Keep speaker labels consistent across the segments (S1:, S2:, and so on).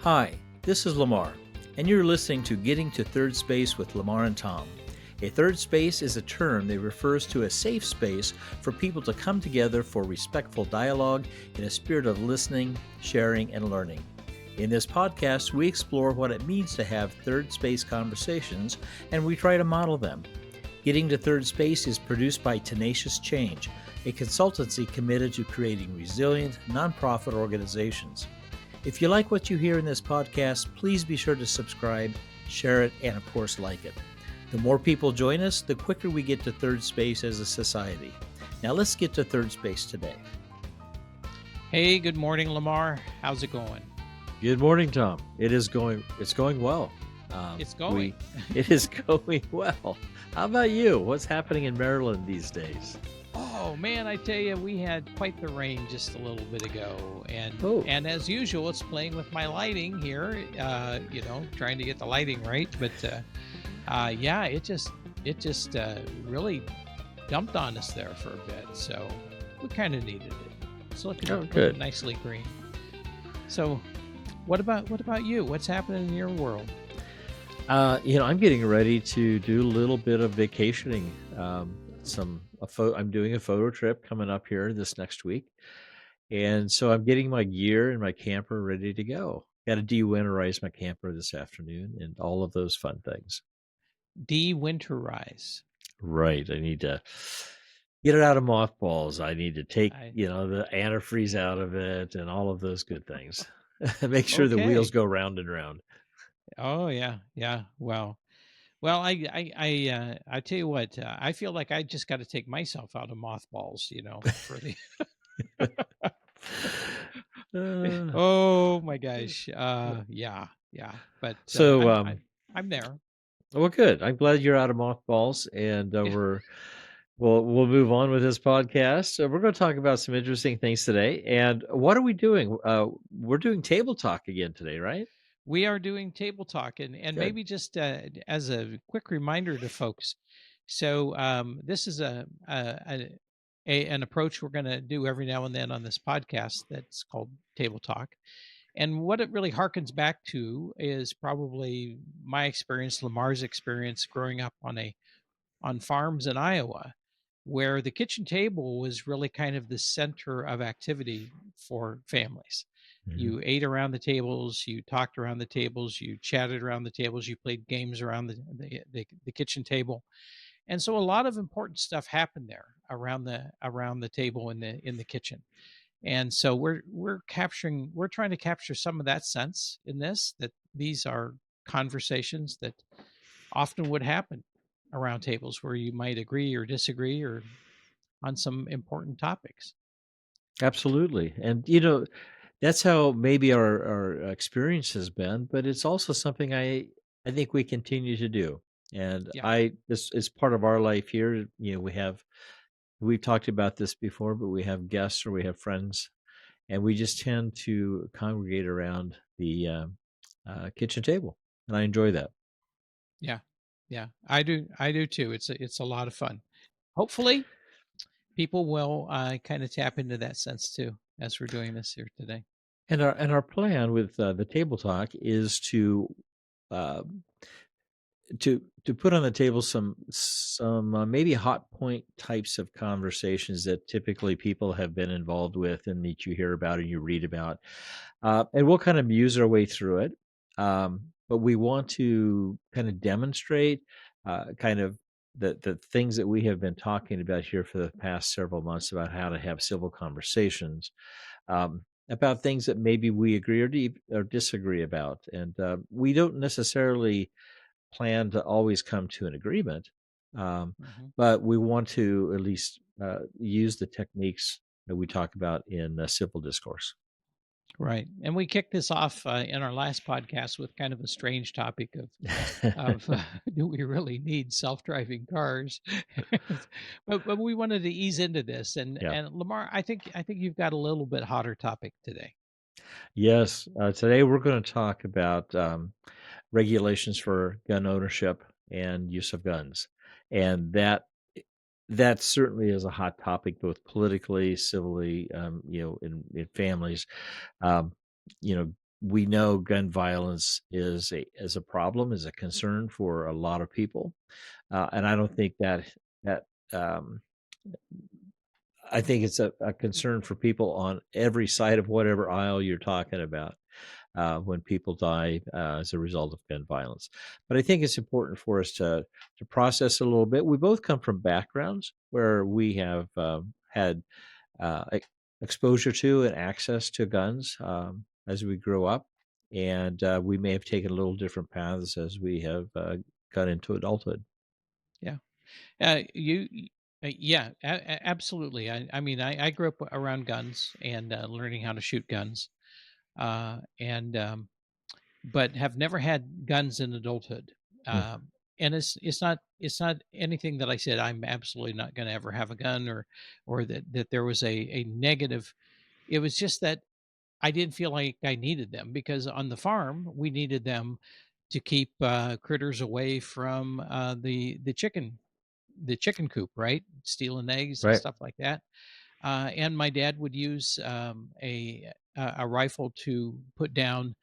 S1: Hi, this is Lamar, and you're listening to Getting to Third Space with Lamar and Tom. A third space is a term that refers to a safe space for people to come together for respectful dialogue in a spirit of listening, sharing, and learning. In this podcast, we explore what it means to have third space conversations, and we try to model them. Getting to Third Space is produced by Tenacious Change, a consultancy committed to creating resilient, nonprofit organizations. If you like what you hear in this podcast, please be sure to subscribe, share it, and of course, like it. The more people join us, the quicker we get to third space as a society. Now let's get to third space today.
S2: Hey, good morning, Lamar. How's it going?
S1: Good morning, Tom. It's going well.
S2: It's going.
S1: It is going well. How about you? What's happening in Maryland these days?
S2: Oh man, I tell you, we had quite the rain just a little bit ago, and as usual, it's playing with my lighting here. Trying to get the lighting right, but yeah, it just really dumped on us there for a bit, so we kind of needed it. It's looking nicely green. So, what about you? What's happening in your world?
S1: I'm getting ready to do a little bit of vacationing. I'm doing a photo trip coming up here this next week, and so I'm getting my gear and my camper ready to go. Got to de-winterize my camper this afternoon, and all of those fun things.
S2: De-winterize.
S1: Right. I need to get it out of mothballs. I need to take the antifreeze out of it, and all of those good things. Make sure the wheels go round and round.
S2: Oh yeah. Well, I tell you what, I feel like I just got to take myself out of mothballs, for the. Oh my gosh, yeah. But
S1: So,
S2: I'm there.
S1: Well, good. I'm glad you're out of mothballs, and we'll move on with this podcast. So we're going to talk about some interesting things today. And what are we doing? We're doing table talk again today, right?
S2: We are doing table talk, and
S1: Good.
S2: maybe just as a quick reminder to folks. So this is an approach we're going to do every now and then on this podcast that's called Table Talk. And what it really harkens back to is probably my experience, Lamar's experience growing up on farms in Iowa, where the kitchen table was really kind of the center of activity for families.
S1: Mm-hmm.
S2: You ate around the tables, you talked around the tables, you chatted around the tables, you played games around the kitchen table. And so a lot of important stuff happened there around the table in the kitchen. And so we're trying to capture some of that sense in this, that these are conversations that often would happen around tables where you might agree or disagree or on some important topics.
S1: Absolutely. And that's how maybe our experience has been, but it's also something I think we continue to do. And this is part of our life here. We've talked about this before, but we have guests or we have friends, and we just tend to congregate around the kitchen table, and I enjoy that.
S2: Yeah, I do too. It's a lot of fun. Hopefully, people will kind of tap into that sense too as we're doing this here today.
S1: And our plan with the table talk is to uh, put on the table some maybe hot point types of conversations that typically people have been involved with and that you hear about and you read about, and we'll kind of muse our way through it. But we want to kind of demonstrate kind of the things that we have been talking about here for the past several months about how to have civil conversations about things that maybe we agree or disagree about, and we don't necessarily plan to always come to an agreement, but we want to at least use the techniques that we talk about in civil discourse.
S2: Right. And we kicked this off in our last podcast with kind of a strange topic of do we really need self-driving cars? but we wanted to ease into this, and Lamar, I think you've got a little bit hotter topic today.
S1: Yes, today we're going to talk about regulations for gun ownership and use of guns, and that certainly is a hot topic, both politically, civilly, in families. Um, you know, we know gun violence is a problem, is a concern for a lot of people, and I don't think that um, I think it's a concern for people on every side of whatever aisle you're talking about when people die as a result of gun violence. But I think it's important for us to process a little bit. We both come from backgrounds where we have had exposure to and access to guns as we grew up, and we may have taken a little different paths as we have got into adulthood.
S2: Yeah. Yeah, absolutely. I mean, I grew up around guns and learning how to shoot guns, and but have never had guns in adulthood.
S1: Mm.
S2: And it's not anything that I said I'm absolutely not going to ever have a gun, or that there was a negative. It was just that I didn't feel like I needed them, because on the farm we needed them to keep critters away from the chicken coop, right? Stealing eggs and
S1: Right.
S2: stuff like that. And my dad would use a rifle to put down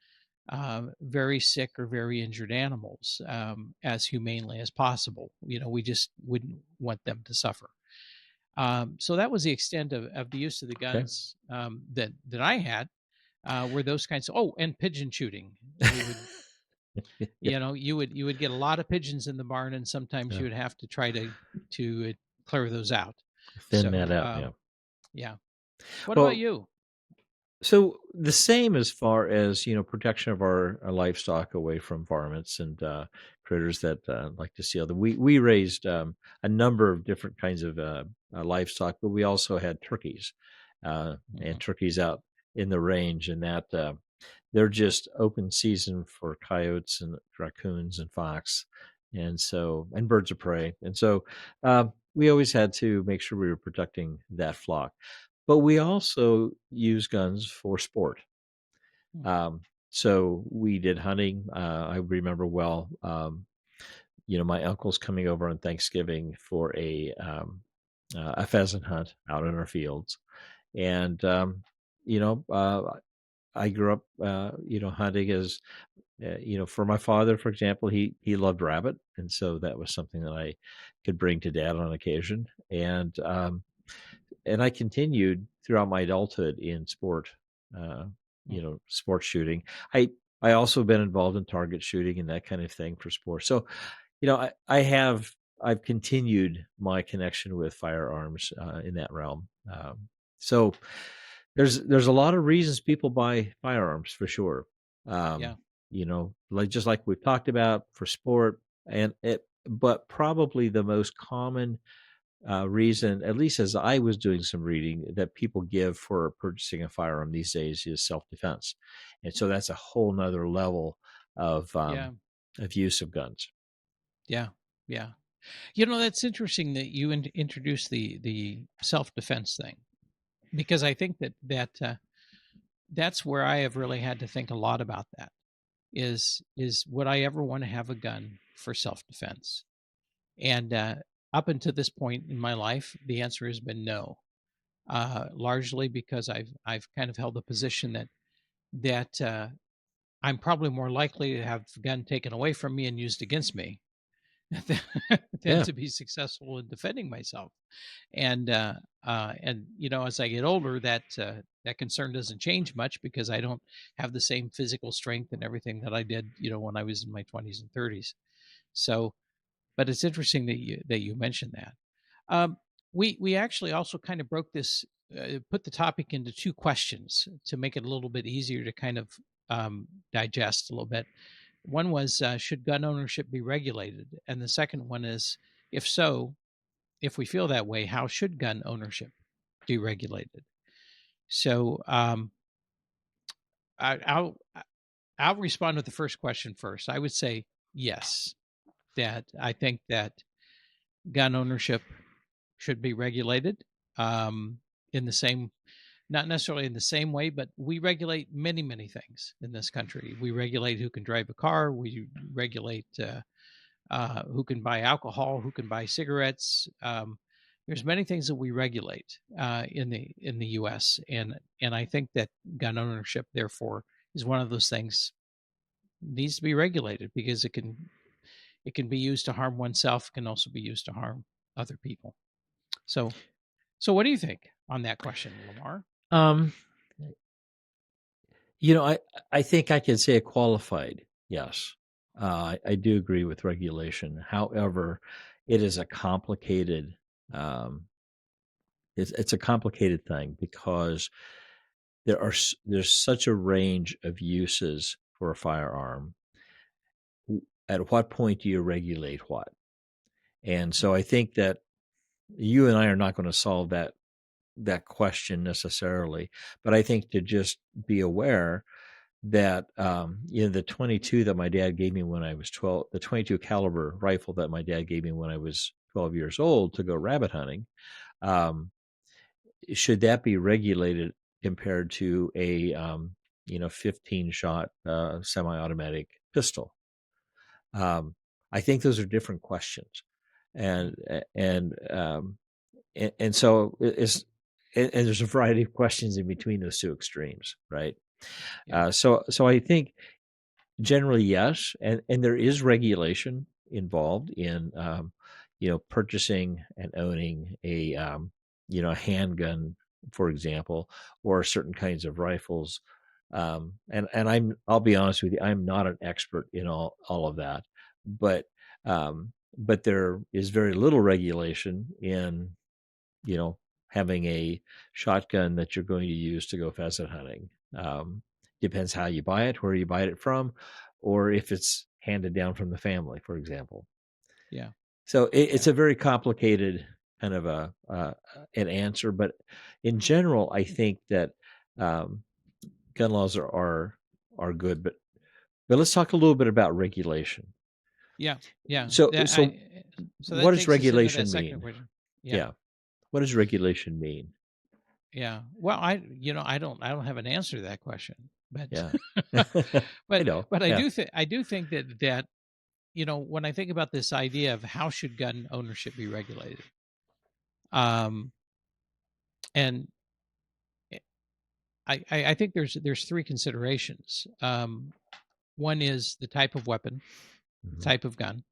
S2: very sick or very injured animals as humanely as possible. We just wouldn't want them to suffer. So that was the extent of the use of the
S1: Okay.
S2: guns that I had. Were those kinds of, oh, and pigeon shooting. We would
S1: Yeah.
S2: you would get a lot of pigeons in the barn, and sometimes
S1: Yeah.
S2: you would have to try to clear those out.
S1: Thin that
S2: So,
S1: out. Yeah.
S2: yeah. What about
S1: Well,
S2: you?
S1: so the same as far as protection of our livestock away from varmints and critters that like to steal them. We raised a number of different kinds of livestock, but we also had turkeys and
S2: Mhm.
S1: turkeys out in the range, and that they're just open season for coyotes and raccoons and fox, and birds of prey, and so we always had to make sure we were protecting that flock. But we also use guns for sport.
S2: Mm.
S1: Um, so we did hunting. I remember well, my uncle's coming over on Thanksgiving for a pheasant hunt out in our fields. And, you know, uh, I grew up, hunting as, for my father, for example, he loved rabbit. And so that was something that I could bring to dad on occasion. And I continued throughout my adulthood in sport, uh,
S2: Mm.
S1: sports shooting. I I also been involved in target shooting and that kind of thing for sport. So, I've continued my connection with firearms in that realm. So there's a lot of reasons people buy firearms for sure.
S2: Yeah.
S1: Like just like we've talked about for sport, but probably the most common reason, at least as I was doing some reading, that people give for purchasing a firearm these days is self-defense, and so that's a whole nother level of
S2: Yeah.
S1: use of guns.
S2: Yeah. Yeah. That's interesting that you introduced the self-defense thing, because I think that's where I have really had to think a lot about that. Is would I ever want to have a gun for self-defense? And up until this point in my life, the answer has been no. Largely because I've kind of held the position that I'm probably more likely to have the gun taken away from me and used against me than, than
S1: Yeah,
S2: to be successful in defending myself. And as I get older, that concern doesn't change much, because I don't have the same physical strength and everything that I did, when I was in my 20s and 30s. So, but it's interesting that you mentioned that. Um, we actually also kind of broke this, put the topic into two questions to make it a little bit easier to kind of digest a little bit. One was, should gun ownership be regulated? And the second one is, if so, if we feel that way, how should gun ownership be regulated? So I, I'll respond with the first question first. I would say yes. That I think that gun ownership should be regulated, in the same, not necessarily in the same way, but we regulate many, many things in this country. We regulate who can drive a car. We regulate who can buy alcohol, who can buy cigarettes. There's many things that we regulate in the U.S. and I think that gun ownership, therefore, is one of those things needs to be regulated because it can be used to harm oneself, it can also be used to harm other people. So so what do you think on that question, Lamar?
S1: Um, you know, I think I can say a qualified yes. I do agree with regulation. However, it is a complicated um, it's a complicated thing because there's such a range of uses for a firearm. At what point do you regulate what? And so I think that you and I are not going to solve that question necessarily, but I think to just be aware that the 22 that my dad gave me when I was 12, the 22 caliber rifle that my dad gave me when I was 12 years old to go rabbit hunting, um, should that be regulated compared to a 15 shot semi-automatic pistol? I think those are different questions,
S2: Mm,
S1: and and and so and there's a variety of questions in between those two extremes, right?
S2: yeah,
S1: So I think generally, yes, and there is regulation involved in purchasing and owning a handgun, for example, or certain kinds of rifles. And I'll be honest with you, I'm not an expert in all of that, but but there is very little regulation in you know, having a shotgun that you're going to use to go pheasant hunting. Depends how you buy it, where you buy it from, or if it's handed down from the family, for example.
S2: yeah,
S1: So
S2: yeah,
S1: it's a very complicated kind of an answer, but in general, I think that um, gun laws are good. But let's talk a little bit about regulation.
S2: yeah, yeah.
S1: So
S2: That
S1: so
S2: so
S1: what
S2: that
S1: does
S2: takes us into that
S1: regulation
S2: second
S1: mean?
S2: question. Yeah,
S1: Yeah, what does regulation mean?
S2: yeah. Well, I don't have an answer to that question, but
S1: Yeah. I know.
S2: but
S1: Yeah.
S2: I do think that when I think about this idea of how should gun ownership be regulated, um, and I think there's three considerations. One is the type of weapon, the
S1: Mhm.
S2: type of gun,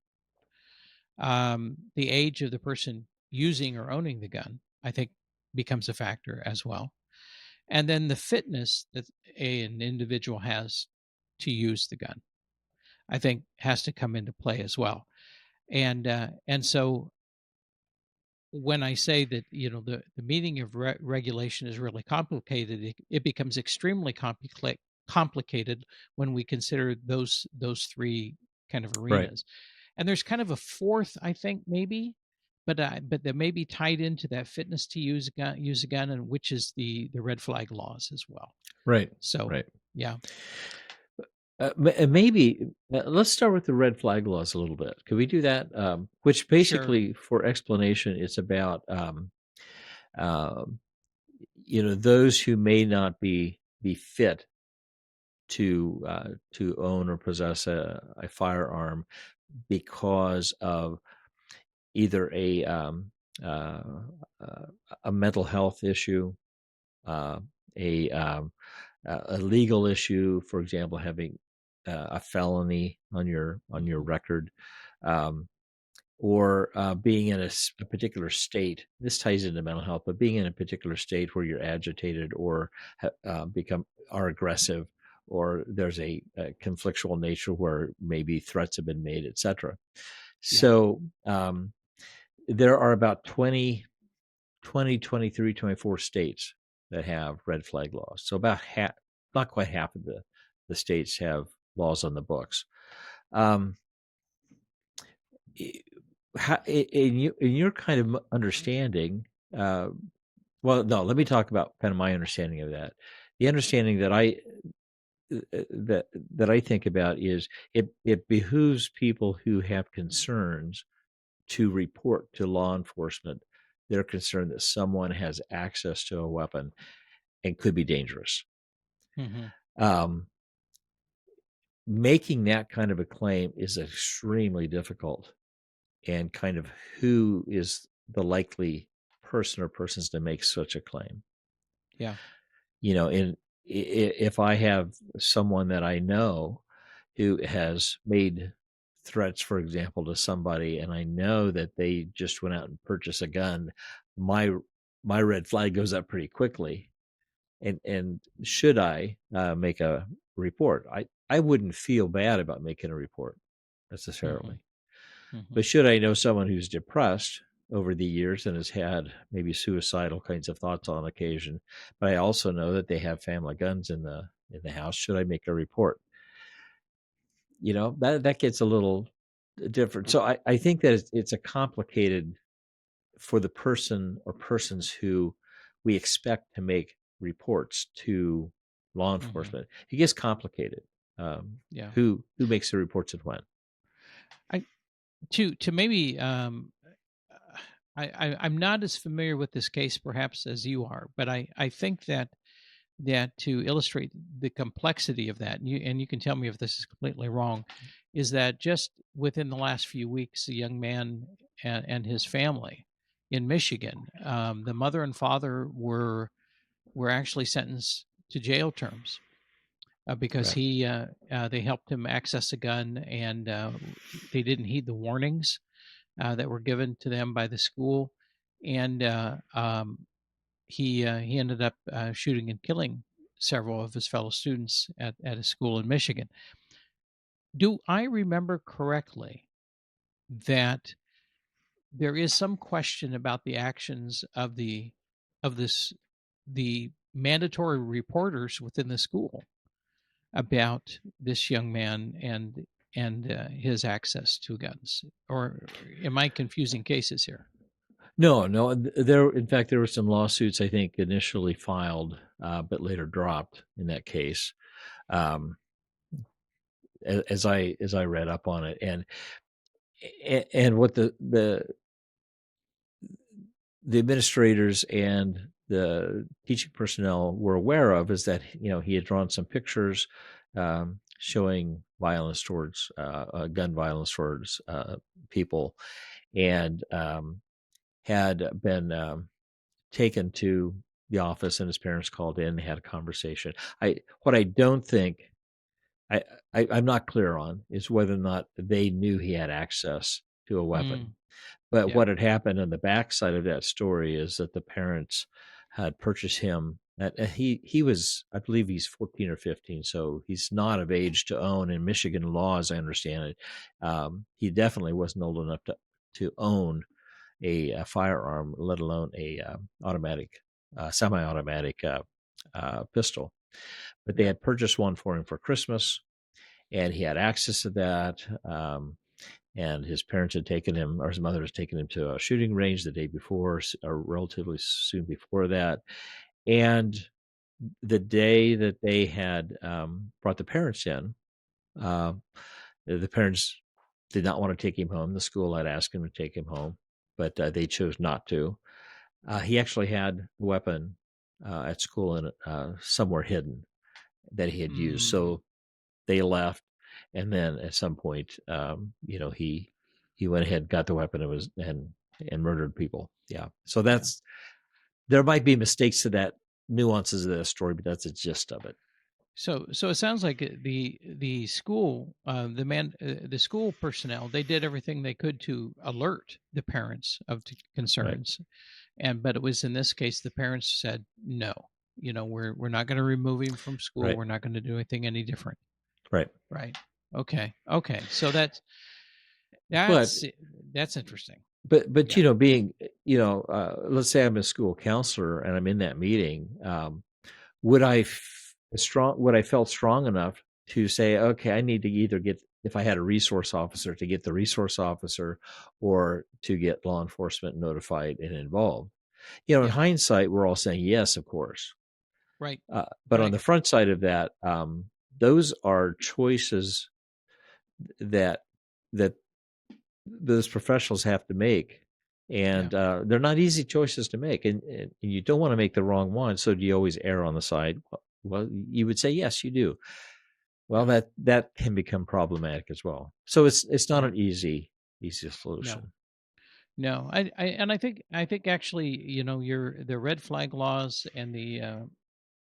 S2: the age of the person using or owning the gun. I think becomes a factor as well, and then the fitness that an individual has to use the gun. I think has to come into play as well, and so when I say that the meaning of regulation is really complicated, it becomes extremely complicated when we consider those three kind of
S1: Right.
S2: arenas. And there's kind of a fourth, I think, maybe, but that may be tied into that fitness to use a gun, and which is the red flag laws as well.
S1: Right.
S2: So
S1: Right.
S2: yeah,
S1: Maybe let's start with the red flag laws a little bit. Could we do that? Which
S2: sure.
S1: basically, for explanation, it's about um, those who may not be fit to own or possess a firearm because of either uh, uh, a mental health issue, uh, a a legal issue, for example, having a felony on your
S2: Hmm.
S1: record, um, or being in a particular state. This ties into mental health, but being in a particular state where you're agitated or become are aggressive, or there's a conflictual nature where maybe threats have been made, etc.
S2: Yeah,
S1: So there are about 20, 23, 24 states that have red flag laws. So about half, not quite half of the states have laws on the books. Um, in your kind of understanding, uh, well, no, let me talk about kind of my understanding of that. The understanding that that I think about is it behooves people who have concerns to report to law enforcement. They're concerned that someone has access to a weapon and could be dangerous.
S2: hmm,
S1: Um, Making that kind of a claim is extremely difficult, and kind of who is the likely person or persons to make such a claim.
S2: yeah,
S1: You know, in if I have someone that I know who has made threats, for example, to somebody, and I know that they just went out and purchased a gun, my my red flag goes up pretty quickly. And should I make a report? I wouldn't feel bad about making a report
S2: Hmm.
S1: necessarily,
S2: Hmm.
S1: but should I know someone who's depressed over the years and has had maybe suicidal kinds of thoughts on occasion, but I also know that they have family guns in the house, should I make a report? That gets a little different. So I think that it's a complicated for the person or persons who we expect to make reports to law
S2: Hmm.
S1: enforcement. It gets complicated. Um,
S2: Yeah.
S1: who makes the reports and when?
S2: I to maybe I'm not as familiar with this case perhaps as you are, but I think that to illustrate the complexity of that, and you can tell me if this is completely wrong, is that just within the last few weeks, a young man and his family in Michigan, the mother and father were actually sentenced to jail terms because
S1: Right.
S2: they helped him access a gun, and they didn't heed the warnings that were given to them by the school, and he ended up shooting and killing several of his fellow students at a school in Michigan. Do I remember correctly that there is some question about the actions of this the mandatory reporters within the school about this young man and his access to guns? Or am I confusing cases here?
S1: No, no. There, in fact, there were some lawsuits I think initially filed, but later dropped in that case. Um, as I read up on it, and what the administrators and the teaching personnel were aware of is that he had drawn some pictures showing violence towards gun violence towards people, and had been taken to the office, and his parents called in and had a conversation. What I don't think I, I'm not clear on is whether or not they knew he had access to a weapon.
S2: Mm,
S1: But
S2: yeah,
S1: what had happened on the backside of that story is that the parents had purchased him. He was, I believe, he's 14 or 15, so he's not of age to own. In Michigan law, as I understand it, he definitely wasn't old enough to own a firearm, let alone a automatic, semi-automatic pistol. But they
S2: yeah,
S1: had purchased one for him for Christmas, and he had access to that. And his parents had taken him, or his mother had taken him to a shooting range the day before, or relatively soon before that. And the day that they had brought the parents in, uh, the parents did not want to take him home. The school had asked him to take him home, but they chose not to. He actually had a weapon at school and somewhere hidden that he had used.
S2: mm,
S1: So they left, and then at some point, he went ahead, got the weapon, and murdered people. Yeah. So
S2: yeah.
S1: there might be mistakes to that, nuances of that story, but that's the gist of it.
S2: So it sounds like the school, the school personnel, they did everything they could to alert the parents of the
S1: Right.
S2: concerns, and but it was in this case the parents said no. We're not going to remove him from school.
S1: Right.
S2: We're not going to do anything any different.
S1: Right.
S2: Right. Okay. Okay. So
S1: But
S2: that's that's interesting.
S1: but
S2: Yeah.
S1: being let's say I'm a school counselor and I'm in that meeting. Would would I felt strong enough to say, okay, I need to either get, if I had a resource officer, to get the resource officer, or to get law enforcement notified and involved? In
S2: Yeah.
S1: hindsight, we're all saying yes, of course.
S2: Right.
S1: But on
S2: Right.
S1: the front side of that, those are choices that that those professionals have to make,
S2: Yeah.
S1: and they're not easy choices to make, and you don't want to make the wrong one. So do you always err on the side? Well, you would say yes, you do. Well,
S2: Yeah.
S1: that can become problematic as well. So it's not
S2: Yeah.
S1: an easy
S2: No.
S1: solution.
S2: No, I and I think actually, your the red flag laws and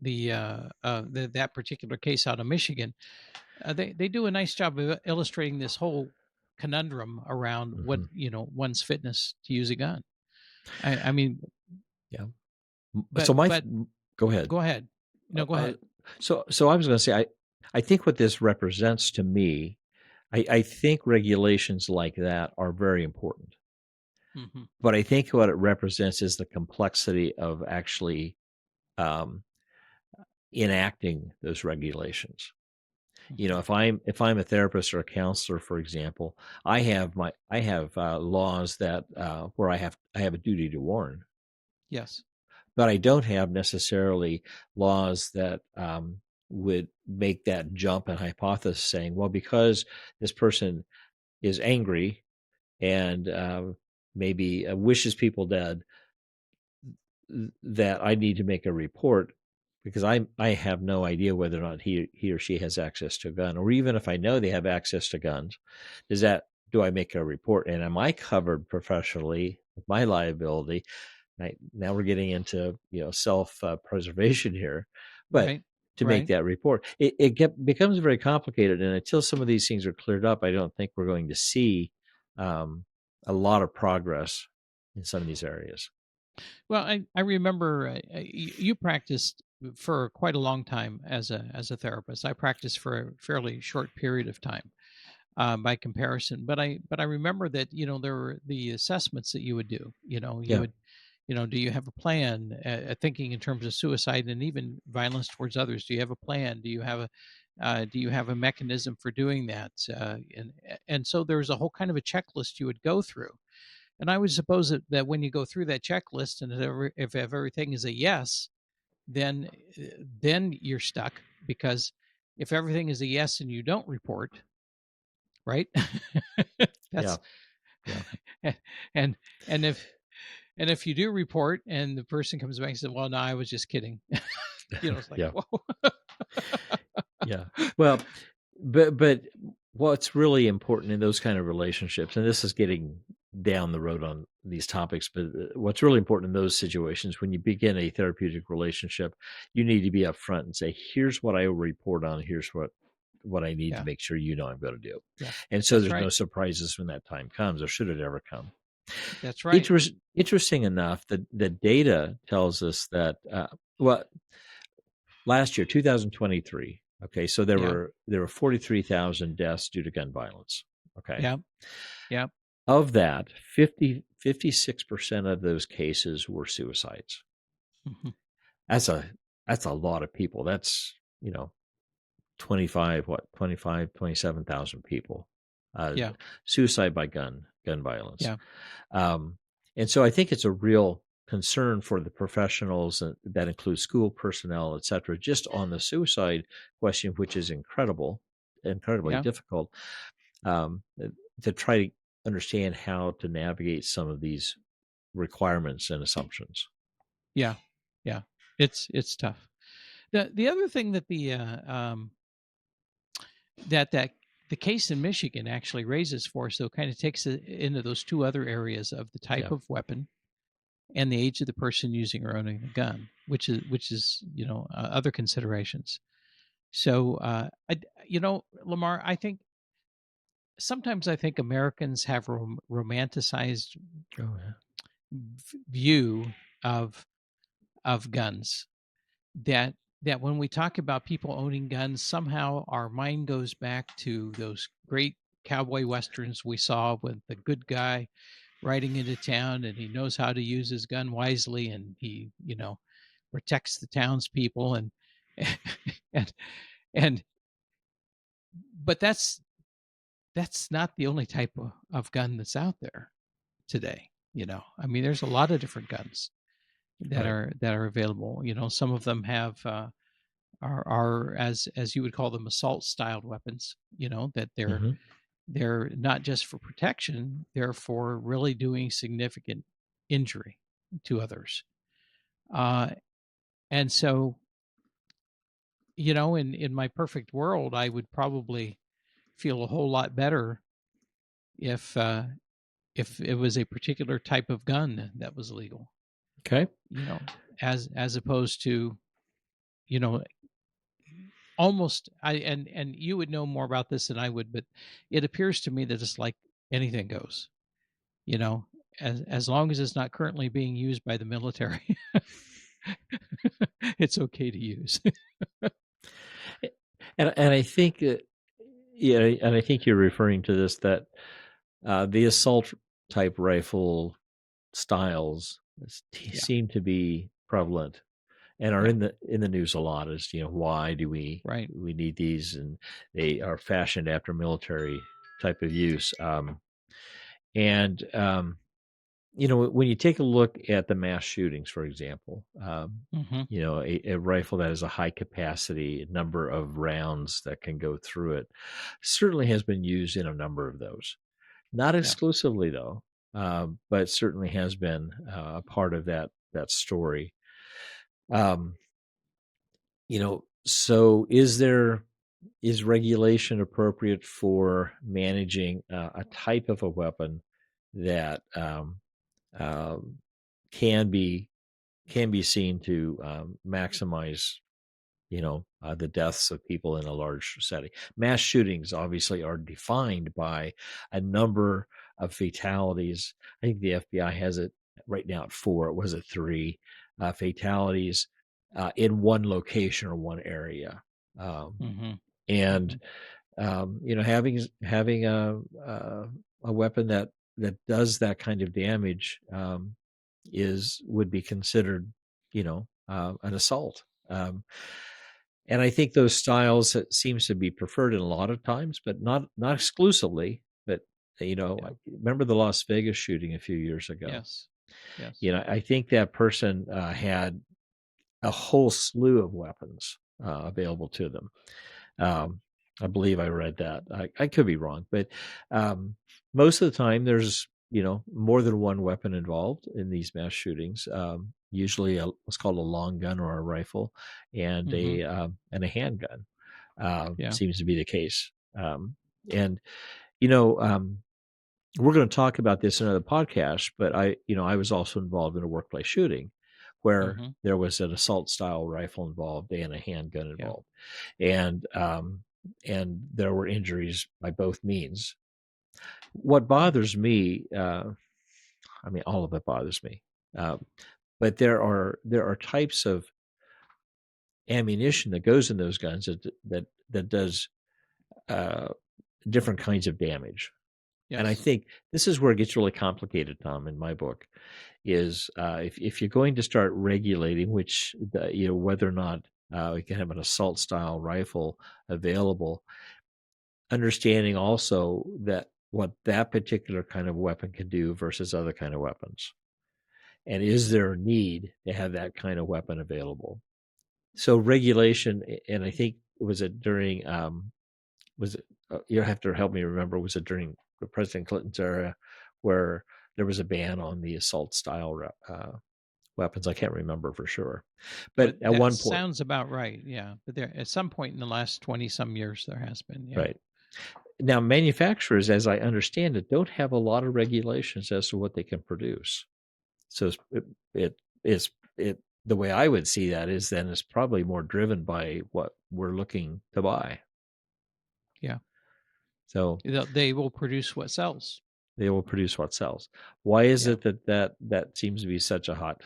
S2: that particular case out of Michigan, they do a nice job of illustrating this whole conundrum around what,
S1: Hmm.
S2: one's fitness to use a gun. I mean,
S1: Yeah.
S2: but
S1: So go ahead.
S2: go ahead. No, go
S1: Uh,
S2: ahead.
S1: so I was going to say, I think what this represents to me, I think regulations like that are very important.
S2: Hmm.
S1: But I think what it represents is the complexity of actually um, enacting those regulations.
S2: Hmm.
S1: If I'm a therapist or a counselor, for example, I have laws that where I have a duty to warn,
S2: Yes.
S1: but I don't have necessarily laws that would make that jump and hypothesis saying, well, because this person is angry and maybe wishes people dead, that I need to make a report because I have no idea whether or not he or she has access to a gun, or even if I know they have access to guns, does that do I make a report and am I covered professionally with my liability? Right now we're getting into self preservation here, but
S2: Right.
S1: to make
S2: Right.
S1: that report, becomes very complicated, and until some of these things are cleared up, I don't think we're going to see um, a lot of progress in some of these areas.
S2: Well, I remember you practiced for quite a long time as a therapist. I practiced for a fairly short period of time, by comparison. But I remember that there were the assessments that you would do. You
S1: Yeah.
S2: would, do you have a plan? Thinking in terms of suicide and even violence towards others. Do you have a plan? Do you have a mechanism for doing that? And so there was a whole kind of a checklist you would go through. And I would suppose that when you go through that checklist, and if everything is a yes, then then you're stuck, because if everything is a yes and you don't report, right?
S1: Yeah.
S2: That's
S1: Yeah.
S2: and and if you do report and the person comes back and says, "Well, no, I was just kidding," it's like,
S1: Yeah.
S2: whoa.
S1: Yeah. Well, but what's really important in those kind of relationships, and this is getting down the road on these topics, but what's really important in those situations when you begin a therapeutic relationship, you need to be upfront and say, "Here's what I will report on. Here's what I need to
S2: Yeah,
S1: make sure you know I'm going to do."
S2: yeah,
S1: And so
S2: that's
S1: there's no
S2: right.
S1: surprises when that time comes, or should it ever come.
S2: That's right.
S1: Interesting enough, the data tells us that well, last year, 2023. Okay, so there
S2: Yeah,
S1: were there were 43,000 deaths due to gun violence. Okay,
S2: yeah, yeah.
S1: of that, 56% of those cases were suicides.
S2: Mhm.
S1: That's a lot of people. That's 27,000 people. Uh,
S2: Yeah,
S1: Suicide by gun violence.
S2: yeah,
S1: Um, and so I think it's a real concern for the professionals that includes school personnel, et cetera, just on the suicide question, which is incredibly
S2: yeah,
S1: difficult, um, to try to understand how to navigate some of these requirements and assumptions.
S2: yeah, yeah. It's tough. The other thing that that the case in Michigan actually raises for us, though, kind of takes it into those two other areas of the type
S1: Yeah.
S2: of weapon and the age of the person using or owning the gun, which is other considerations. So, Lamar, I think Americans have romanticized
S1: Oh yeah.
S2: view of guns, that when we talk about people owning guns, somehow our mind goes back to those great cowboy westerns we saw with the good guy riding into town, and he knows how to use his gun wisely, and he protects the townspeople, and and but that's not the only type of gun that's out there today. I mean, there's a lot of different guns that
S1: Right.
S2: are available. Some of them have are, as you would call them, assault styled weapons. That
S1: Hmm.
S2: they're not just for protection, they're for really doing significant injury to others. uh and so, in my perfect world, I would probably feel a whole lot better if if it was a particular type of gun that was legal,
S1: Okay.
S2: as opposed to you know, almost I and you would know more about this than I would, but it appears to me that it's like anything goes, you know, as long as it's not currently being used by the military, it's okay to use.
S1: And I think that, yeah, and I think you're referring to this, that the assault type rifle styles
S2: Yeah,
S1: seem to be prevalent and are
S2: yeah,
S1: in the news a lot. As you know, why do
S2: right.
S1: we need these? And they are fashioned after military type of use. And you know, when you take a look at the mass shootings, for example,
S2: Mhm.
S1: you know, a rifle that has a high capacity number of rounds that can go through it certainly has been used in a number of those. Not
S2: Yeah.
S1: exclusively, though, but certainly has been a part of that story. Um, you know, so is regulation appropriate for managing a type of a weapon that um, can be seen to maximize, you know, the deaths of people in a large setting? Mass shootings obviously are defined by a number of fatalities. I think the FBI has it right now at 4. It was at 3 fatalities in one location or one area. Um,
S2: Mhm.
S1: and
S2: Mhm.
S1: you know, having a weapon that does that kind of damage is would be considered, you know, an assault. Um, and I think those styles, it seems to be preferred in a lot of times, but not exclusively. But you know,
S2: Yeah.
S1: remember the Las Vegas shooting a few years ago?
S2: Yes. Yes.
S1: You know, I think that person had a whole slew of weapons available to them. Um, I believe I read that. I could be wrong, but um, most of the time there's, you know, more than one weapon involved in these mass shootings. Usually, what's called a long gun or a rifle,
S2: Mhm.
S1: and a handgun
S2: Yeah.
S1: seems to be the case. And you know, we're going to talk about this in another podcast, but I was also involved in a workplace shooting where
S2: Mhm.
S1: there was an assault style rifle involved and a handgun
S2: Yeah.
S1: involved, and there were injuries by both means. What
S2: Yeah.
S1: bothers me, I mean, all of it bothers me, uh, but there are types of ammunition that goes in those guns that does uh, different kinds of damage. And I
S2: Yes.
S1: think this is where it gets really complicated, Tom, in my book, is if you're going to start regulating, which you know, whether or not we can have an assault style rifle available, understanding also that what that particular kind of weapon can do versus other kind of weapons, and is there a need to have that kind of weapon available? So regulation, and I think was it during was it you have to help me remember, was it during President Clinton's era where there was a ban on the assault style weapons? I can't remember for sure, but
S2: But
S1: at
S2: that
S1: one point,
S2: sounds about right. Yeah. But there at some point in the last 20 some years there has been. Yeah.
S1: right now, manufacturers, as I understand it, don't have a lot of regulations as to what they can produce. So it is it the way I would see that is then it's probably more driven by what we're looking to buy.
S2: Yeah.
S1: So
S2: They will produce what sells.
S1: they will produce what sells. Why is
S2: Yeah.
S1: it that seems to be such a hot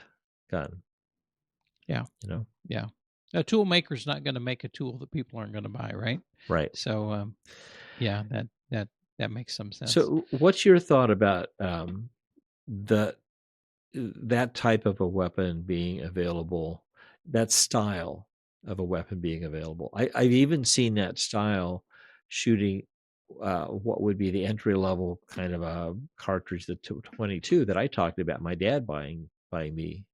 S1: gun?
S2: Yeah.
S1: You know,
S2: Yeah. A tool maker's not gonna make a tool that people aren't gonna buy, right?
S1: right?
S2: So, yeah, that makes some sense.
S1: So what's your thought about the that type of a weapon being available, that style of a weapon being available? I've even seen that style shooting what would be the entry level kind of a cartridge, the 22 that I talked about. My dad buying me.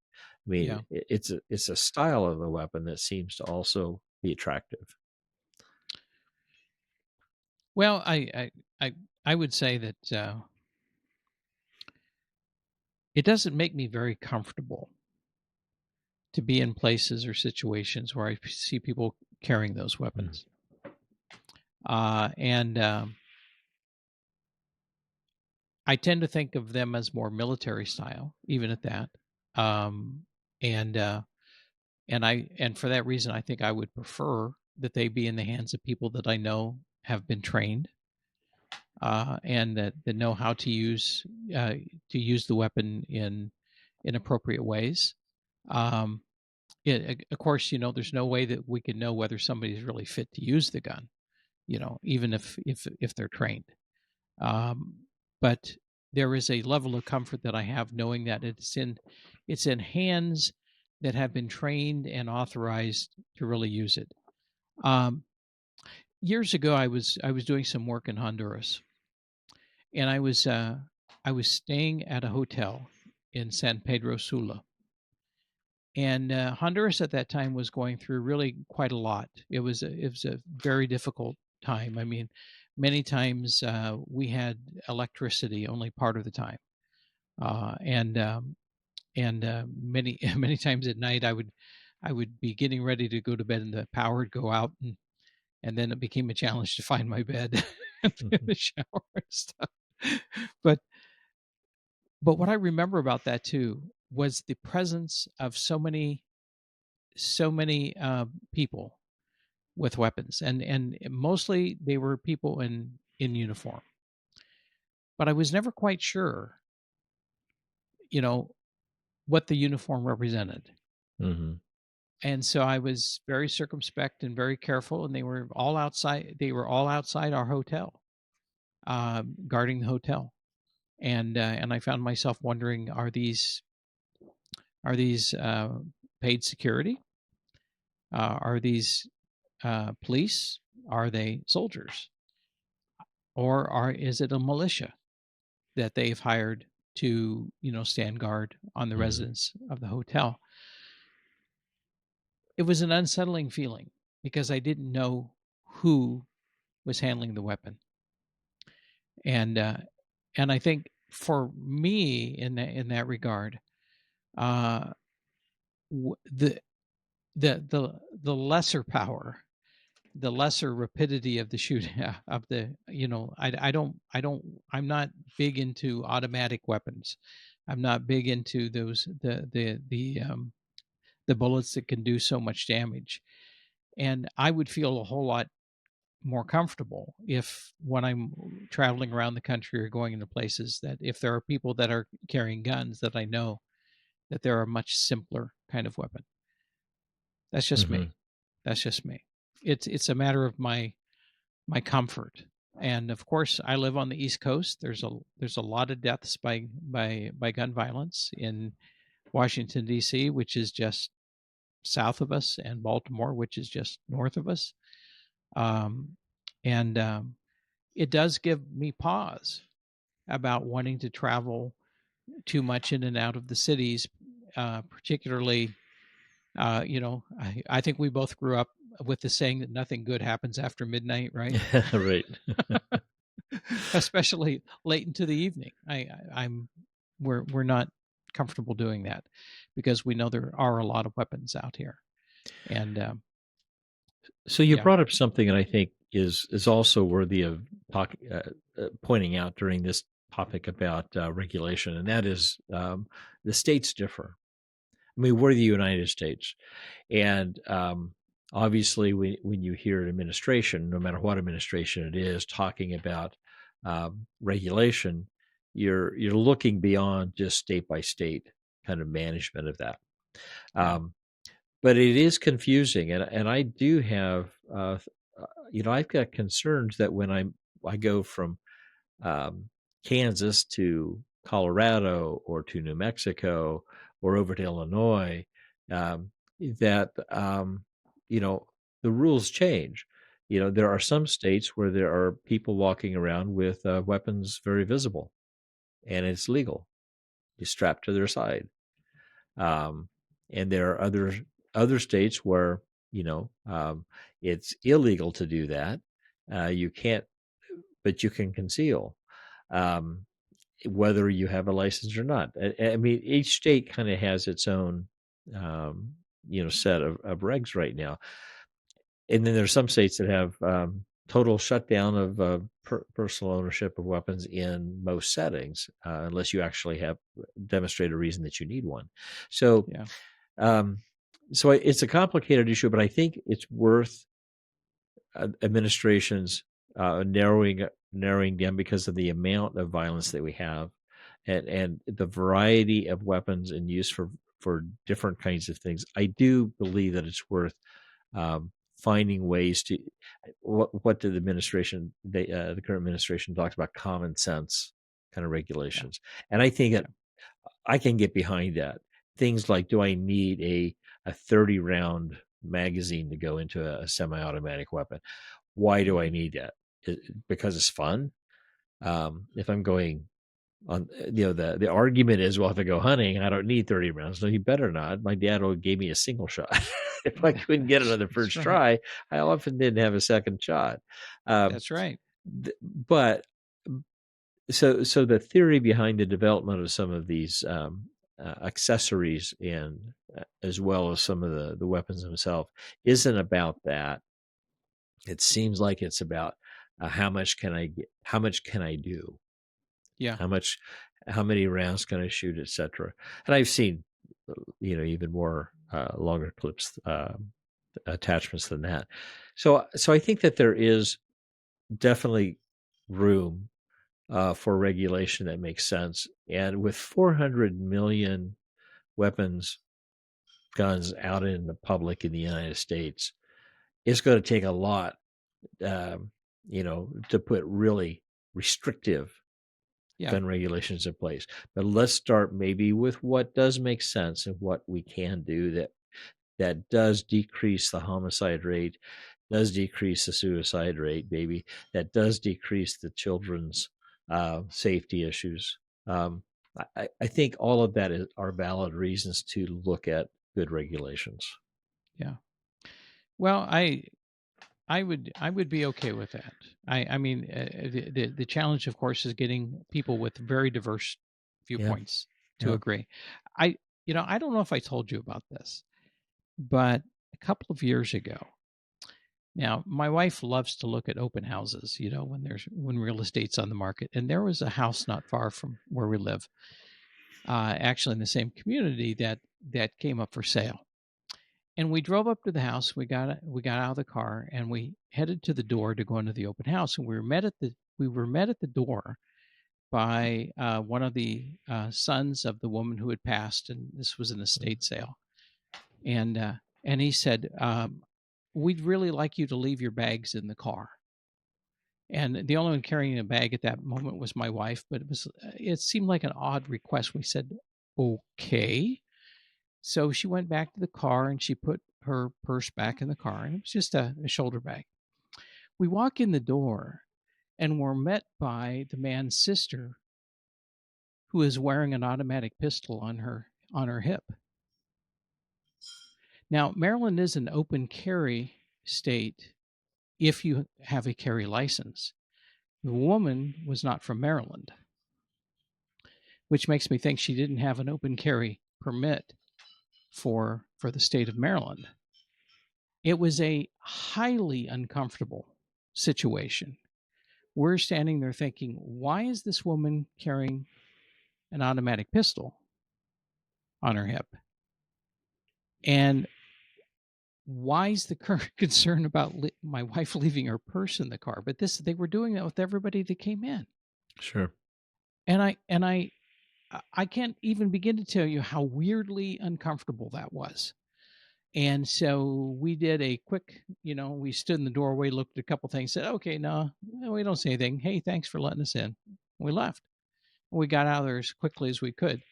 S1: I mean,
S2: Yeah.
S1: it's a style of a weapon that seems to also be attractive.
S2: Well, I I would say that, it doesn't make me very comfortable to be in places or situations where I see people carrying those
S1: Mm.
S2: weapons. And, I tend to think of them as more military style, even at that. Um, and, And for that reason, I think I would prefer that they be in the hands of people that I know have been trained, and that know how uh, to use the weapon in appropriate ways. Um, of course, there's no way that we can know whether somebody's really fit to use the gun. Even if they're trained. Um, but there is a level of comfort that I have knowing that it's in hands that have been trained and authorized to really use it. Um, Years ago, I was doing some work in Honduras, and I was staying at a hotel in San Pedro Sula. And Honduras at that time was going through really quite a lot. It was a very difficult time. I mean, many times we had electricity only part of the time, and many many times at night I would be getting ready to go to bed and the power would go out, and then it became a challenge to find my bed and in
S1: Mhm.
S2: the shower and stuff. But but what I remember about that too was the presence of so many people with weapons, and mostly they were people in uniform. But I was never quite sure, you know, what the uniform represented.
S1: Mhm.
S2: And so I was very circumspect and very careful, and they were all outside our hotel, guarding the hotel. And I found myself wondering, are these paid security? Are these police? Are they soldiers? Or is it a militia that they've hired to, stand guard on the
S1: Mhm.
S2: residents of the hotel? It was an unsettling feeling because I didn't know who was handling the weapon. And uh, and I think for me in that regard, uh, the the lesser power, the lesser rapidity of the shooting of the I'm not big into automatic weapons. I'm not big into those the bullets that can do so much damage. And I would feel a whole lot more comfortable if, when I'm traveling around the country or going into places, that if there are people that are carrying guns, that I know that they're a much simpler kind of weapon. That's just me.
S1: Mhm.
S2: That's just me. It's a matter of my comfort. And of course, I live on the East Coast. There's a lot of deaths by gun violence in Washington D.C., which is just south of us, and Baltimore, which is just north of us. Um, and it does give me pause about wanting to travel too much in and out of the cities, particularly. I think we both grew up with the saying that nothing good happens after midnight, right?
S1: Right.
S2: Especially late into the evening. I'm we're not comfortable doing that because we know there are a lot of weapons out here, and
S1: So you
S2: yeah,
S1: brought up something that I think is also worthy of pointing out during this topic about regulation, and that is the states differ. I mean, we're the United States, and obviously, when you hear an administration, no matter what administration it is, talking about regulation, you're looking beyond just state by state kind of management of that.
S2: yeah,
S1: Um, but it is confusing, and I do have, I've got concerns that when I go from um, Kansas to Colorado or to New Mexico or over to Illinois, um, that you know the rules change. There are some states where there are people walking around with weapons very visible, and it's legal. You strap to their side. Um, and there are other states where it's illegal to do that. You can't, but you can conceal. Um, whether you have a license or not. I mean, each state kind of has its own, um, set of regs right now. And then there's some states that have total shutdown of personal ownership of weapons in most settings, unless you actually have demonstrated a reason that you need one. So
S2: yeah,
S1: um, so it's a complicated issue, but I think it's worth administrations narrowing down because of the amount of violence that we have, and the variety of weapons in use for different kinds of things. I do believe that it's worth finding ways to what did the administration the current administration talks about common sense kind of
S2: Yeah,
S1: regulations, and I think that
S2: yeah,
S1: I can get behind that. Things like, do I need a 30 round magazine to go into a semi-automatic weapon? Why do I
S2: mhm,
S1: need that? Because it's fun. If I'm going on, the argument is, well, if I go hunting, I don't need 30 rounds. No, you better not. My dad gave me a single shot. If I couldn't get it on the
S2: that's
S1: first
S2: right.
S1: try, I often didn't have a second shot. Um,
S2: That's right.
S1: but so the theory behind the development of some of these accessories, and as well as some of the weapons themselves, isn't about that. It seems like it's about how much can I get, how much can I do,
S2: Yeah,
S1: how much, how many rounds can I shoot, etc. And I've seen, even more longer clips attachments than that. So I think that there is definitely room for regulation that makes sense. And with 400 million weapons, guns out in the public in the United States, it's going to take a lot, um, to put really restrictive
S2: yeah,
S1: gun regulations in place. But let's start maybe with what does make sense and what we can do that does decrease the homicide rate, does decrease the suicide rate, maybe that does decrease the children's safety issues. Um, I think all of that are valid reasons to look at good regulations.
S2: yeah. Well, I would be okay with that. I mean, the challenge, of course, is getting people with very diverse
S1: Yeah,
S2: viewpoints to
S1: yeah,
S2: agree. I I don't know if I told you about this, but a couple of years ago. Now, my wife loves to look at open houses, when real estate's on the market, and there was a house not far from where we live, actually in the same community that came up for sale. And we drove up to the house. We got out of the car and we headed to the door to go into the open house. And we were met at the door by one of the sons of the woman who had passed, and this was an estate sale. And he said, "We'd really like you to leave your bags in the car." And the only one carrying a bag at that moment was my wife, but it seemed like an odd request. We said, "Okay." So she went back to the car and she put her purse back in the car, and it was just a shoulder bag. We walk in the door and we're met by the man's sister, who is wearing an automatic pistol on her hip. Now, Maryland is an open carry state if you have a carry license. The woman was not from Maryland, which makes me think she didn't have an open carry permit for the state of Maryland. It was a highly uncomfortable situation. We're standing there thinking, why is this woman carrying an automatic pistol on her hip? And why is the current concern about my wife leaving her purse in the car? But they were doing that with everybody that came in.
S1: sure.
S2: And I can't even begin to tell you how weirdly uncomfortable that was. And so we did a quick, we stood in the doorway, looked at a couple things, said, okay, no, we don't say anything. Hey, thanks for letting us in. We left. We got out of there as quickly as we could.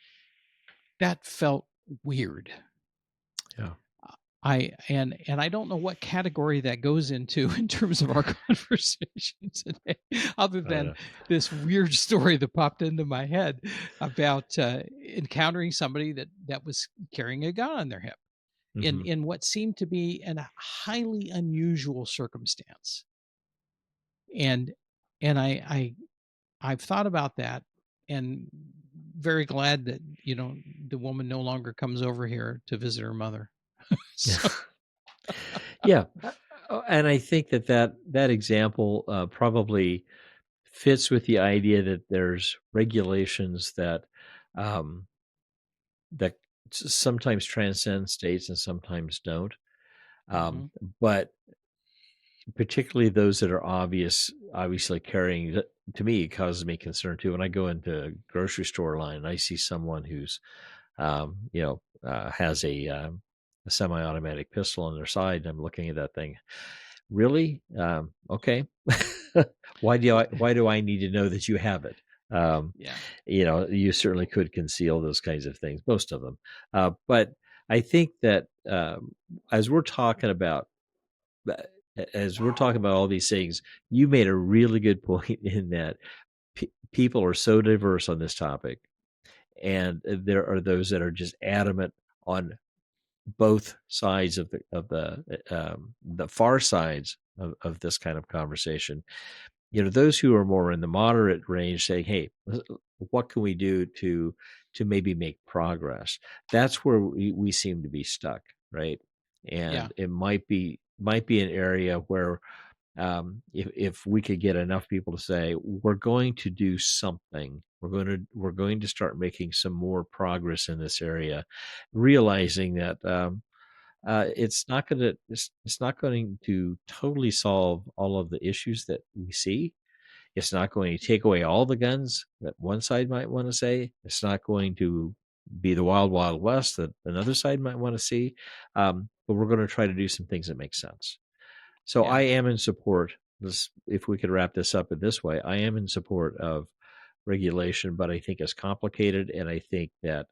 S2: That felt weird.
S1: Yeah.
S2: And I don't know what category that goes into in terms of our conversation today, other
S1: I
S2: than
S1: know.
S2: this weird story that popped into my head about encountering somebody that was carrying a gun on their hip in
S1: Hmm.
S2: in what seemed to be a highly unusual circumstance. And and I've thought about that, and very glad that the woman no longer comes over here to visit her mother. So
S1: Yeah. And I think that example probably fits with the idea that there's regulations um, that sometimes transcend states and sometimes don't.
S2: Hmm.
S1: Um, but particularly those that are obviously carrying, to me, it causes me concern too. When I go into a grocery store line and I see someone who's, has a semi-automatic pistol on their side, and I'm looking at that thing. Really? Okay. Why do I need to know that you have it? Um,
S2: Yeah.
S1: you certainly could conceal those kinds of things, most of them. But I think that as we're talking about as we're talking about all these things, you made a really good point in that people are so diverse on this topic, and there are those that are just adamant on both sides of the far sides of this kind of conversation. Those who are more in the moderate range saying, "Hey, what can we do to maybe make progress?" That's where we seem to be stuck, right?
S2: Yeah.
S1: And it might be an area where if we could get enough people to say we're going to do something, we're going to start making some more progress in this area, realizing that it's not going to totally solve all of the issues that we see. It's not going to take away all the guns that one side might want to say. It's not going to be the wild, wild west that another side might want to see. But we're going to try to do some things that make sense. So I
S2: Yeah.
S1: am in support. This, if we could wrap this up in this way, I am in support of regulation, but I think it's complicated, and I think that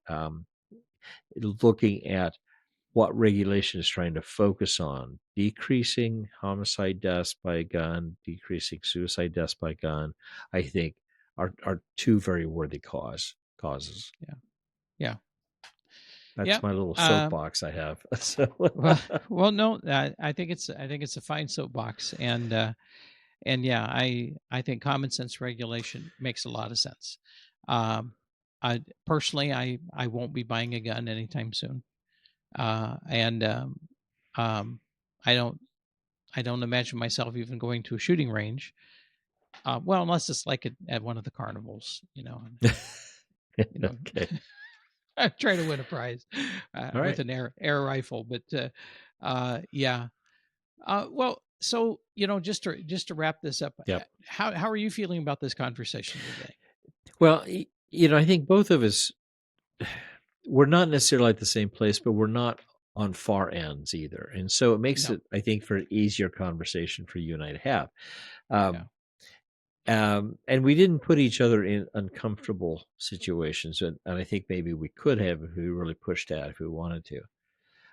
S1: looking at what regulation is trying to focus on, decreasing homicide deaths by gun, decreasing suicide deaths by gun, I think are two very worthy causes.
S2: Yeah. Yeah.
S1: That's
S2: Yeah.
S1: my little
S2: Um,
S1: soapbox I have. So
S2: well, well, no, I think it's a fine soapbox, and yeah, I think common sense regulation makes a lot of sense. Um, I personally, I won't be buying a gun anytime soon, and um, I don't I don't imagine myself even going to a shooting range. Well, unless it's like at one of the carnivals, you know,
S1: okay.
S2: I try to win a prize
S1: All
S2: with
S1: right.
S2: an air rifle. But yeah. Well, so just to wrap this up,
S1: Yep.
S2: how are you feeling about this conversation today?
S1: Well, I think both of us, we're not necessarily at the same place, but we're not on far ends either. And so it makes
S2: No.
S1: it, I think, for an easier conversation for you and I to have.
S2: Yeah.
S1: Um, and we didn't put each other in uncomfortable situations. And I think maybe we could have if we really pushed that if we wanted to.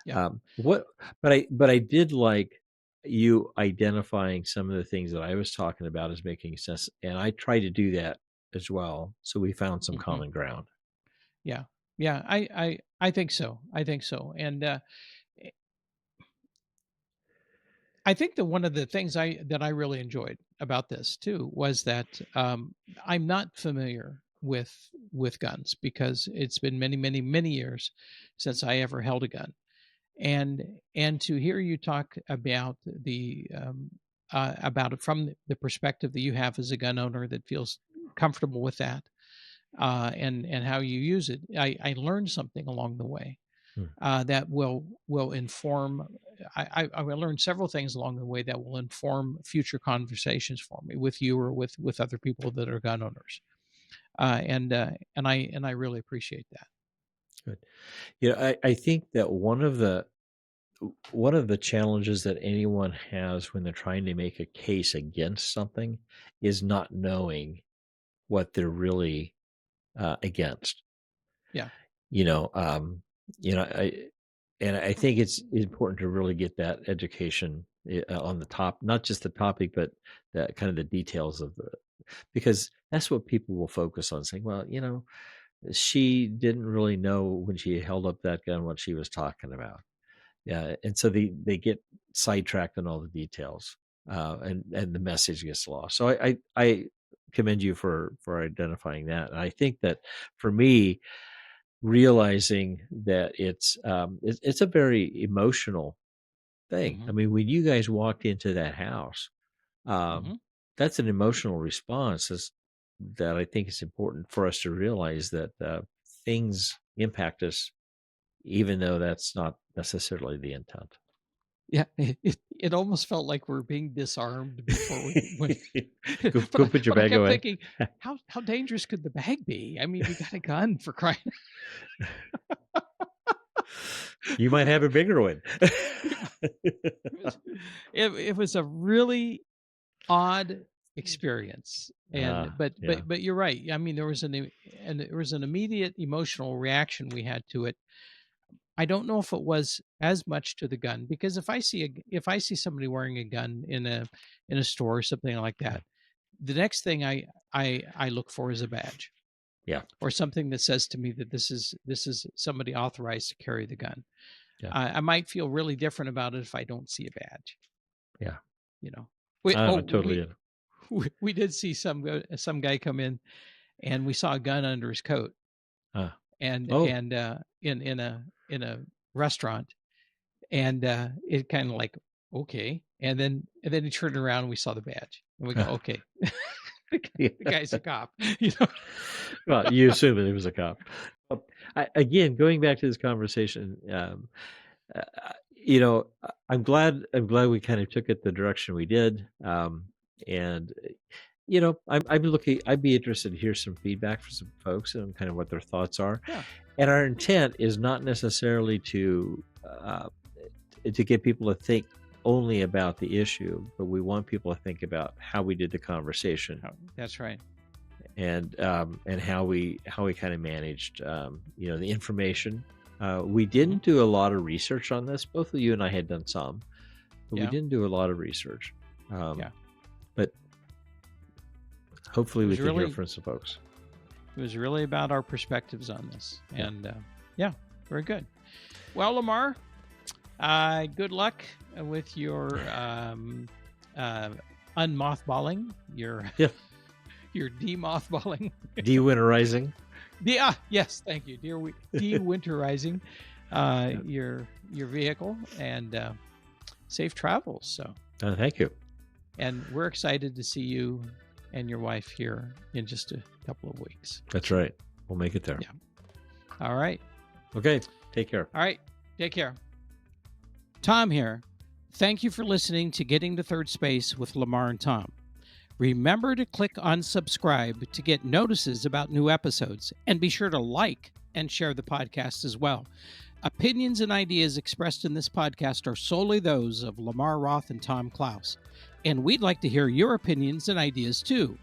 S2: Yeah.
S1: What, but I did like you identifying some of the things that I was talking about as making sense. And I tried to do that as well. So we found some
S2: Hmm.
S1: common ground.
S2: Yeah. Yeah. I think so. I think so. And eh, I think that one of the things I really enjoyed about this too was that I'm not familiar with guns because it's been many, many, many years since I ever held a gun, and to hear you talk about it from the perspective that you have as a gun owner that feels comfortable with that, and how you use it, I learned something along the way
S1: Hmm.
S2: that will inform. I will learn several things along the way that will inform future conversations for me with you or with other people that are gun owners, and I really appreciate that.
S1: Good. I think that one of the challenges that anyone has when they're trying to make a case against something is not knowing what they're really against.
S2: Yeah.
S1: You know, um, I think it's important to really get that education on the top, not just the topic, but the kind of the details of the, because that's what people will focus on, saying, well, she didn't really know when she held up that gun what she was talking about. Yeah, and so they get sidetracked on all the details, and the message gets lost. So I commend you for identifying that. And I think that for me, realizing that it's a very emotional thing.
S2: Hmm.
S1: I mean, when you guys walked into that house,
S2: Hmm.
S1: um, that's an emotional response that I think is important for us to realize that things impact us even though that's not necessarily the intent.
S2: Yeah, it almost felt like we're being disarmed before we went.
S1: Go put your
S2: But I
S1: bag
S2: kept
S1: away.
S2: thinking, how dangerous could the bag be? I mean, you got a gun for crying.
S1: You might have a bigger one.
S2: It was a really odd experience, and
S1: Yeah.
S2: but you're right. I mean, there was an immediate emotional reaction we had to it. I don't know if it was as much to the gun, because if I see somebody wearing a gun in a store or something like
S1: Yeah.
S2: that, the next thing I look for is a badge
S1: Yeah.
S2: or something that says to me that this is somebody authorized to carry the gun.
S1: Yeah.
S2: I might feel really different about it if I don't see a badge.
S1: Yeah.
S2: You know,
S1: Totally.
S2: we did see some guy come in, and we saw a gun under his coat,
S1: Uh,
S2: and
S1: oh,
S2: and in a restaurant, and it kind of like, okay, and then he turned around and we saw the badge, and we go, okay, the guy's a cop.
S1: Well, you assume that he was a cop. Again, going back to this conversation, uh, I'm glad we kind of took it the direction we did, and I'd be interested to hear some feedback from some folks and kind of what their thoughts are.
S2: Yeah.
S1: And our intent is not necessarily to get people to think only about the issue, but we want people to think about how we did the conversation.
S2: That's right.
S1: And how we kind of managed the information. We didn't do a lot of research on this. Both of you and I had done some, but we didn't do a lot of research. But hopefully we can hear from some folks.
S2: It was really about our perspectives on this. And very good. Well, Lamar, good luck with your unmothballing, your demothballing.
S1: De-winterizing.
S2: Yes, thank you. De-winterizing your vehicle, and safe travels. So
S1: thank you.
S2: And we're excited to see you and your wife here in just a couple of weeks.
S1: That's right. We'll make it there.
S2: Yeah. All right.
S1: Okay. Take care.
S2: All right. Take care. Tom here. Thank you for listening to Getting to Third Space with Lamar and Tom. Remember to click on subscribe to get notices about new episodes, and be sure to like and share the podcast as well. Opinions and ideas expressed in this podcast are solely those of Lamar Roth and Tom Klaus, and we'd like to hear your opinions and ideas too.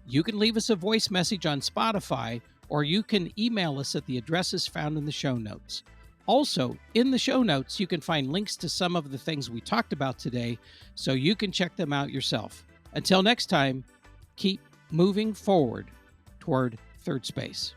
S2: You can leave us a voice message on Spotify, or you can email us at the addresses found in the show notes. Also, in the show notes, you can find links to some of the things we talked about today, so you can check them out yourself. Until next time, keep moving forward toward third space.